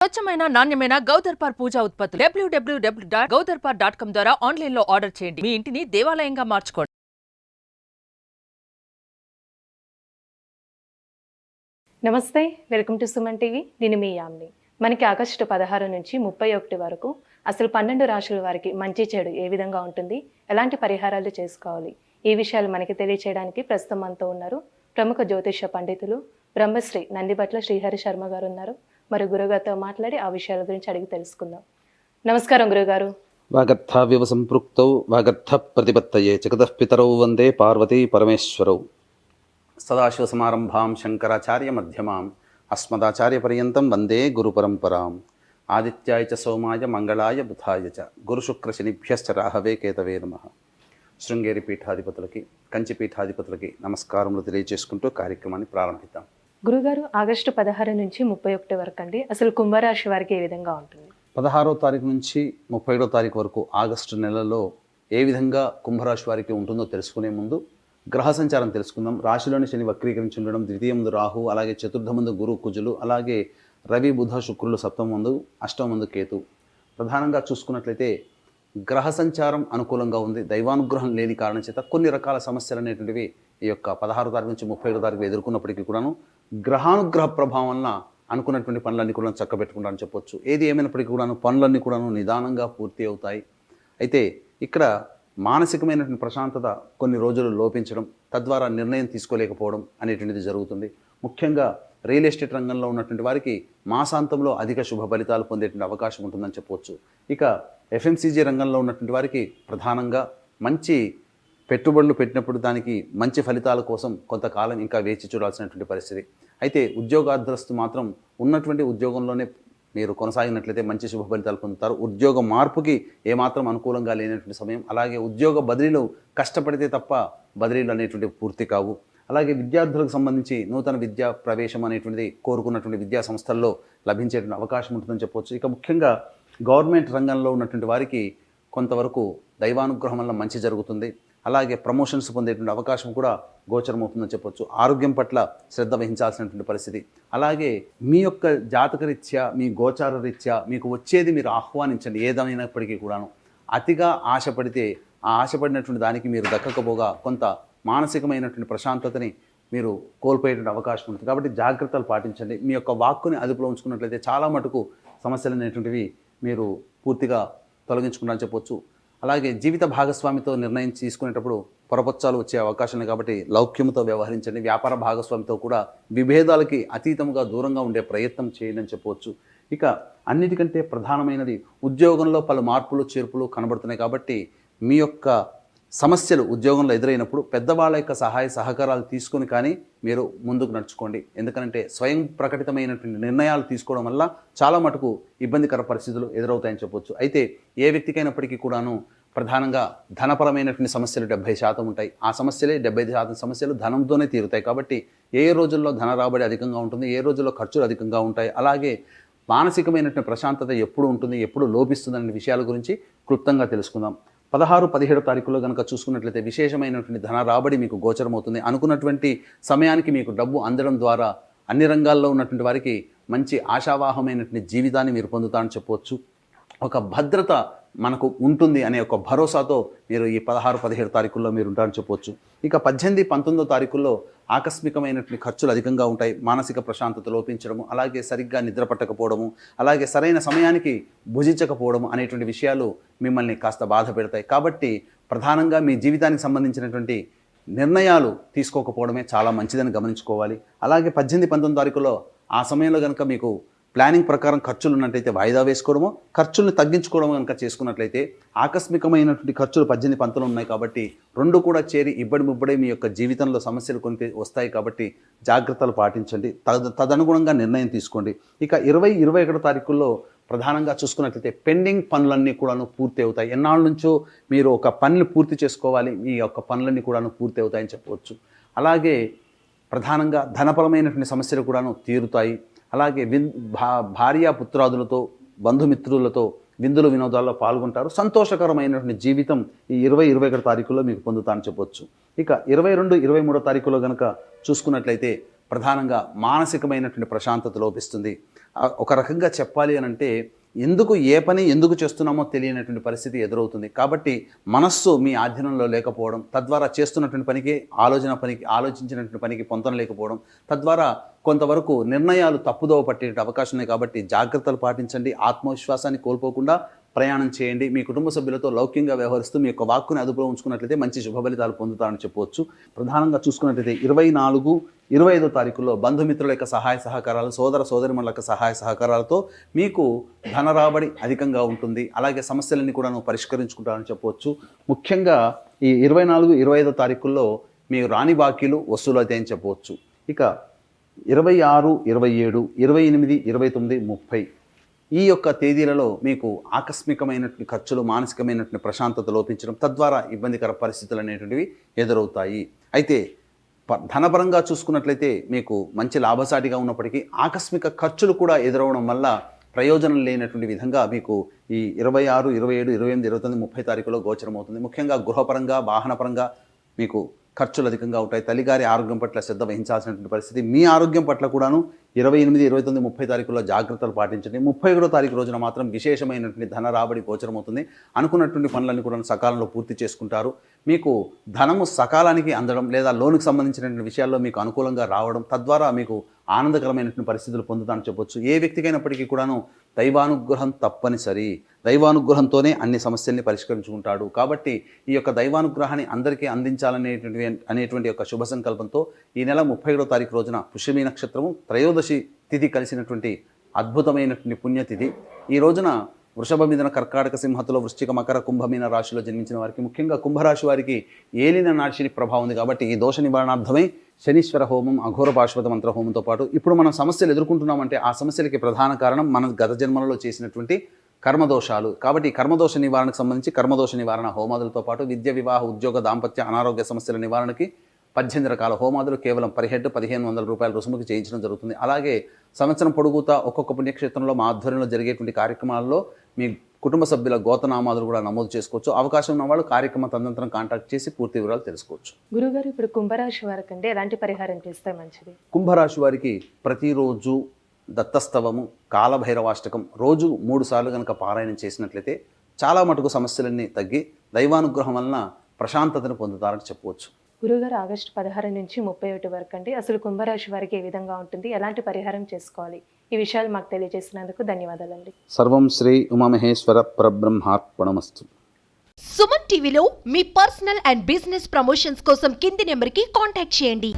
స్వచ్ఛమైన నాణ్యమైన గౌదర్పార్ పూజా ఉత్పత్తులు www.gaudarpar.com ద్వారా ఆన్లైన్ లో ఆర్డర్ చేయండి. మీ ఇంటిని దేవాలయంగా మార్చుకోండి. నమస్తే, వెల్కమ్ టు సుమన్ టీవీ. నేను మీ యామ్ని. మనకి ఆగస్టు 16 నుంచి 31 వరకు అసలు 12 రాశుల వారికి మంచి చెడు ఏ విధంగా ఉంటుంది, ఎలాంటి పరిహారాలు చేసుకోవాలి, ఈ విషయాలు మనకి తెలియచేయడానికి ప్రస్తుతం మనతో ఉన్నారు ప్రముఖ జ్యోతిష పండితులు బ్రహ్మశ్రీ నందిబట్ల శ్రీహరి శర్మ గారు ఉన్నారు. మరి గురుగారితో మాట్లాడి ఆ విషయాల గురించి అడిగి తెలుసుకుందాం. నమస్కారం గురుగారు. వాగర్థావ్యవ సంపృక్తౌ వాగర్థ ప్రతిపత్తయే జగతః పితరౌ వందే పార్వతీ పరమేశ్వరౌ. సదాశివ సమారంభాం శంకరాచార్య మధ్యమాం అస్మదాచార్య పర్యంతం వందే గురు పరంపరాం. ఆదిత్యాయ చ సోమాయ మంగళాయ బుధాయ చ గురు శుక్ర శనిభ్యశ్చ రాహవే కేతవే నమః. శృంగేరి పీఠాధిపతులకి, కంచి పీఠాధిపతులకి నమస్కారములు తెలియజేసుకుంటూ కార్యక్రమాన్ని ప్రారంభిద్దాం. గురుగారు, ఆగస్టు 16 నుంచి 31 వరకు అండి అసలు కుంభరాశి వారికి ఏ విధంగా ఉంటుంది? 16వ తారీఖు నుంచి 31వ తారీఖు వరకు ఆగస్టు నెలలో ఏ విధంగా కుంభరాశి వారికి ఉంటుందో తెలుసుకునే ముందు గ్రహ సంచారం తెలుసుకుందాం. రాశిలోని శని వక్రీకరించి ఉండడం, ద్వితీయ ముందు రాహు, అలాగే చతుర్థ ముందు గురు కుజులు, అలాగే రవి బుధ శుక్రులు, సప్తమ ముందు అష్టమ ముందు కేతు. ప్రధానంగా చూసుకున్నట్లయితే గ్రహ సంచారం అనుకూలంగా ఉంది. దైవానుగ్రహం లేని కారణం చేత కొన్ని రకాల సమస్యలు అనేటువంటివి ఈ యొక్క 16వ తారీఖు నుంచి 31వ తారీఖు ఎదుర్కొన్నప్పటికీ కూడాను గ్రహానుగ్రహ ప్రభావం వలన అనుకున్నటువంటి పనులన్నీ కూడా చక్కబెట్టుకుంటారని చెప్పొచ్చు. ఏది ఏమైనప్పటికీ కూడాను పనులన్నీ కూడాను నిదానంగా పూర్తి అవుతాయి. అయితే ఇక్కడ మానసికమైనటువంటి ప్రశాంతత కొన్ని రోజులు లోపించడం, తద్వారా నిర్ణయం తీసుకోలేకపోవడం అనేటువంటిది జరుగుతుంది. ముఖ్యంగా రియల్ ఎస్టేట్ రంగంలో ఉన్నటువంటి వారికి మాసాంతంలో అధిక శుభ ఫలితాలు పొందేటువంటి అవకాశం ఉంటుందని చెప్పవచ్చు. ఇక ఎఫ్ఎంసీజీ రంగంలో ఉన్నటువంటి వారికి ప్రధానంగా మంచి పెట్టుబడులు పెట్టినప్పుడు దానికి మంచి ఫలితాల కోసం కొంతకాలం ఇంకా వేచి చూడాల్సినటువంటి పరిస్థితి. అయితే ఉద్యోగార్థులు మాత్రం ఉన్నటువంటి ఉద్యోగంలోనే మీరు కొనసాగినట్లయితే మంచి శుభ ఫలితాలు పొందుతారు. ఉద్యోగ మార్పుకి ఏమాత్రం అనుకూలంగా లేనటువంటి సమయం. అలాగే ఉద్యోగ బదిలీలు కష్టపడితే తప్ప బదిలీలు అనేటువంటివి పూర్తి కావు. అలాగే విద్యార్థులకు సంబంధించి నూతన విద్యా ప్రవేశం అనేటువంటిది కోరుకున్నటువంటి విద్యా సంస్థల్లో లభించేటువంటి అవకాశం ఉంటుందని చెప్పవచ్చు. ఇక ముఖ్యంగా గవర్నమెంట్ రంగంలో ఉన్నటువంటి వారికి కొంతవరకు దైవానుగ్రహం వల్ల మంచి జరుగుతుంది. అలాగే ప్రమోషన్స్ పొందేటువంటి అవకాశం కూడా గోచరమవుతుందని చెప్పొచ్చు. ఆరోగ్యం పట్ల శ్రద్ధ వహించాల్సినటువంటి పరిస్థితి. అలాగే మీ యొక్క జాతకరీత్యా, మీ గోచార రీత్యా మీకు వచ్చేది మీరు ఆహ్వానించండి. ఏదైనప్పటికీ కూడాను అతిగా ఆశపడితే ఆ ఆశపడినటువంటి దానికి మీరు దక్కకపోగా కొంత మానసికమైనటువంటి ప్రశాంతతని మీరు కోల్పోయేటువంటి అవకాశం ఉంటుంది. కాబట్టి జాగ్రత్తలు పాటించండి. మీ యొక్క వాక్కుని అదుపులో ఉంచుకున్నట్లయితే చాలా మటుకు సమస్యలు అనేటువంటివి మీరు పూర్తిగా తొలగించుకుంటారని చెప్పొచ్చు. అలాగే జీవిత భాగస్వామితో నిర్ణయం తీసుకునేటప్పుడు పొరపచ్చాలు వచ్చే అవకాశం ఉంది కాబట్టి లౌక్యంతో వ్యవహరించండి. వ్యాపార భాగస్వామితో కూడా విభేదాలకి అతీతంగా దూరంగా ఉండే ప్రయత్నం చేయండి అని చెప్పవచ్చు. ఇక అన్నిటికంటే ప్రధానమైనది ఉద్యోగంలో పలు మార్పులు చేర్పులు కనబడుతున్నాయి కాబట్టి మీ యొక్క సమస్యలు ఉద్యోగంలో ఎదురైనప్పుడు పెద్దవాళ్ళ యొక్క సహాయ సహకారాలు తీసుకుని కానీ మీరు ముందుకు నడుచుకోండి. ఎందుకంటే స్వయం ప్రకటితమైనటువంటి నిర్ణయాలు తీసుకోవడం వల్ల చాలా మటుకు ఇబ్బందికర పరిస్థితులు ఎదురవుతాయని చెప్పొచ్చు. అయితే ఏ వ్యక్తికైనప్పటికీ కూడాను ప్రధానంగా ధనపరమైనటువంటి సమస్యలు 70% ఉంటాయి. ఆ సమస్యలే 75% సమస్యలు ధనంతోనే తీరుతాయి. కాబట్టి ఏ రోజుల్లో ధన రాబడి అధికంగా ఉంటుంది, ఏ రోజుల్లో ఖర్చులు అధికంగా ఉంటాయి, అలాగే మానసికమైనటువంటి ప్రశాంతత ఎప్పుడు ఉంటుంది, ఎప్పుడు లోపిస్తుంది అనే విషయాల గురించి క్లుప్తంగా తెలుసుకుందాం. 16, 17 తారీఖులో కనుక చూసుకున్నట్లయితే విశేషమైనటువంటి ధన రాబడి మీకు గోచరమవుతుంది. అనుకున్నటువంటి సమయానికి మీకు డబ్బు అందడం ద్వారా అన్ని రంగాల్లో ఉన్నటువంటి వారికి మంచి ఆశావాహమైనటువంటి జీవితాన్ని మీరు పొందుతారని చెప్పవచ్చు. ఒక భద్రత మనకు ఉంటుంది అనే ఒక భరోసాతో మీరు ఈ 16, 17 తారీఖుల్లో మీరు ఉంటారని చెప్పవచ్చు. ఇక 18, 19 తారీఖుల్లో ఆకస్మికమైనటువంటి ఖర్చులు అధికంగా ఉంటాయి. మానసిక ప్రశాంతత లోపించడము, అలాగే సరిగ్గా నిద్ర పట్టకపోవడము, అలాగే సరైన సమయానికి భుజించకపోవడము అనేటువంటి విషయాలు మిమ్మల్ని కాస్త బాధ పెడతాయి. కాబట్టి ప్రధానంగా మీ జీవితానికి సంబంధించినటువంటి నిర్ణయాలు తీసుకోకపోవడమే చాలా మంచిదని గమనించుకోవాలి. అలాగే 18, 19 తారీఖులో ఆ సమయంలో కనుక మీకు ప్లానింగ్ ప్రకారం ఖర్చులు ఉన్నట్లయితే వాయిదా వేసుకోవడము, ఖర్చుల్ని తగ్గించుకోవడం కనుక చేసుకున్నట్లయితే ఆకస్మికమైనటువంటి ఖర్చులు 18, 19 ఉన్నాయి కాబట్టి రెండు కూడా చేరి ఇబ్బడి మీ యొక్క జీవితంలో సమస్యలు కొన్ని వస్తాయి. కాబట్టి జాగ్రత్తలు పాటించండి, తదనుగుణంగా నిర్ణయం తీసుకోండి. ఇక 20, 21 తారీఖుల్లో ప్రధానంగా చూసుకున్నట్లయితే పెండింగ్ పనులన్నీ కూడాను పూర్తి అవుతాయి. ఎన్నాళ్ళ నుంచో మీరు ఒక పనిని పూర్తి చేసుకోవాలి, ఈ యొక్క పనులన్నీ కూడాను పూర్తి అవుతాయని చెప్పవచ్చు. అలాగే ప్రధానంగా ధనపరమైనటువంటి సమస్యలు కూడాను తీరుతాయి. అలాగే భార్య పుత్రాదులతో, బంధుమిత్రులతో విందులు వినోదాల్లో పాల్గొంటారు. సంతోషకరమైనటువంటి జీవితం ఈ 20, 21 తారీఖుల్లో మీకు పొందుతారని చెప్పొచ్చు. ఇక 22, 23 తారీఖులో కనుక చూసుకున్నట్లయితే ప్రధానంగా మానసికమైనటువంటి ప్రశాంతత లోపిస్తుంది. ఒక రకంగా చెప్పాలి అని అంటే ఏ పని ఎందుకు చేస్తున్నామో తెలియనటువంటి పరిస్థితి ఎదురవుతుంది. కాబట్టి మనస్సు మీ ఆధీనంలో లేకపోవడం, తద్వారా చేస్తున్నటువంటి పనికి ఆలోచించినటువంటి పనికి పొంతన లేకపోవడం, తద్వారా కొంతవరకు నిర్ణయాలు తప్పుదోవ పట్టే అవకాశం ఉన్నాయి. కాబట్టి జాగ్రత్తలు పాటించండి, ఆత్మవిశ్వాసాన్ని కోల్పోకుండా ప్రయాణం చేయండి. మీ కుటుంబ సభ్యులతో లౌక్యంగా వ్యవహరిస్తూ మీ యొక్క వాక్కుని అదుపులో ఉంచుకున్నట్లయితే మంచి శుభ ఫలితాలు పొందుతారని చెప్పవచ్చు. ప్రధానంగా చూసుకున్నట్లయితే 24, 25 తారీఖుల్లో బంధుమిత్రుల యొక్క సహాయ సహకారాలు, సోదర సోదరిమణుల యొక్క సహాయ సహకారాలతో మీకు ధన రాబడి అధికంగా ఉంటుంది. అలాగే సమస్యలన్నీ కూడా పరిష్కరించుకుంటారని చెప్పవచ్చు. ముఖ్యంగా ఈ 24, 25 తారీఖుల్లో మీరు రాని బాకీలు వసూలు అవుతాయని చెప్పవచ్చు. ఇక 26, 27, 28, 29, 30 ఈ యొక్క తేదీలలో మీకు ఆకస్మికమైనటువంటి ఖర్చులు, మానసికమైనటువంటి ప్రశాంతత లోపించడం, తద్వారా ఇబ్బందికర పరిస్థితులు అనేటువంటివి ఎదురవుతాయి. అయితే ధనపరంగా చూసుకున్నట్లయితే మీకు మంచి లాభసాటిగా ఉన్నప్పటికీ ఆకస్మిక ఖర్చులు కూడా ఎదురవడం వల్ల ప్రయోజనం లేనటువంటి విధంగా మీకు ఈ 26, 27, 28, 29, 30 తారీఖులో గోచరం అవుతుంది. ముఖ్యంగా గృహపరంగా, వాహనపరంగా మీకు ఖర్చులు అధికంగా ఉంటాయి. తల్లిగారి ఆరోగ్యం పట్ల శ్రద్ధ వహించాల్సినటువంటి పరిస్థితి. మీ ఆరోగ్యం పట్ల కూడాను 28, 29, 30 తారీఖుల్లో జాగ్రత్తలు పాటించండి. 31వ తారీఖు రోజున మాత్రం విశేషమైనటువంటి ధన రాబడి గోచరమవుతుంది. అనుకున్నటువంటి పనులన్నీ కూడా సకాలంలో పూర్తి చేసుకుంటారు. మీకు ధనము సకాలానికి అందడం లేదా లోనుకు సంబంధించినటువంటి విషయాల్లో మీకు అనుకూలంగా రావడం, తద్వారా మీకు ఆనందకరమైనటువంటి పరిస్థితులు పొందుతానని చెప్పొచ్చు. ఏ వ్యక్తికైనప్పటికీ కూడాను దైవానుగ్రహం తప్పనిసరి. దైవానుగ్రహంతోనే అన్ని సమస్యల్ని పరిష్కరించుకుంటాడు. కాబట్టి ఈ యొక్క దైవానుగ్రహాన్ని అందరికీ అందించాలనేటువంటి యొక్క శుభ సంకల్పంతో ఈ నెల 31వ తారీఖు రోజున పుష్యమి నక్షత్రము, త్రయోదశి తిథి కలిసినటువంటి అద్భుతమైనటువంటి పుణ్యతిథి. ఈ రోజున వృషభ, మిథున, కర్కాటక, సింహతులో, వృశ్చిక, మకర, కుంభమీన రాశిలో జన్మించిన వారికి, ముఖ్యంగా కుంభరాశి వారికి ఏలిన నాశిని ప్రభావం ఉంది. కాబట్టి ఈ దోష నివారణార్థమై శనీశ్వర హోమం, అఘోర పాశుపత మంత్ర హోమంతో పాటు ఇప్పుడు మనం సమస్యలు ఎదుర్కొంటున్నామంటే ఆ సమస్యలకి ప్రధాన కారణం మన గత జన్మలలో చేసినటువంటి కర్మదోషాలు. కాబట్టి ఈ కర్మదోష నివారణకు సంబంధించి కర్మదోష నివారణ హోమాదులతో పాటు విద్య, వివాహ, ఉద్యోగ, దాంపత్య, అనారోగ్య సమస్యల నివారణకి 18 రకాల హోమాదులు కేవలం పర్ హెడ్ 1500 రూపాయల రుసుముకి చేయించడం జరుగుతుంది. అలాగే సంవత్సరం పొడుగుతా ఒక్కొక్క పుణ్యక్షేత్రంలో మా ఆధ్వర్యంలో జరిగేటువంటి కార్యక్రమాల్లో మీ కుటుంబ సభ్యుల గోతనామాదులు కూడా నమోదు చేసుకోవచ్చు. అవకాశం ఉన్న వాళ్ళు కార్యక్రమ తదనంతరం కాంటాక్ట్ చేసి పూర్తి వివరాలు తెలుసుకోవచ్చు. గురుగారు, ఇప్పుడు కుంభరాశి వారికి అంటే ఎలాంటి పరిహారం చేస్తే మంచిది? కుంభరాశి వారికి ప్రతిరోజు దత్తస్తవము, కాలభైరవాష్టకం రోజు 3 సార్లు కనుక పారాయణం చేసినట్లయితే చాలా మటుకు సమస్యలన్నీ తగ్గి దైవానుగ్రహం వలన ప్రశాంతతను పొందుతారని చెప్పవచ్చు. గురుగారు, ఆగస్టు 16 నుంచి 31 వరకు అంటే అసలు కుంభరాశి వారికి ఏ విధంగా ఉంటుంది, ఎలాంటి పరిహారం చేసుకోవాలి, ఈ విషయాలు మాకు తెలియజేసినందుకు ధన్యవాదాలండి. సర్వం శ్రీ ఉమామహేశ్వర పరబ్రహ్మార్పణమస్తు. సుమన్ టీవీలో మీ పర్సనల్ అండ్ బిజినెస్ ప్రమోషన్స్ కోసం కింది నెంబర్కి కాంటాక్ట్ చేయండి.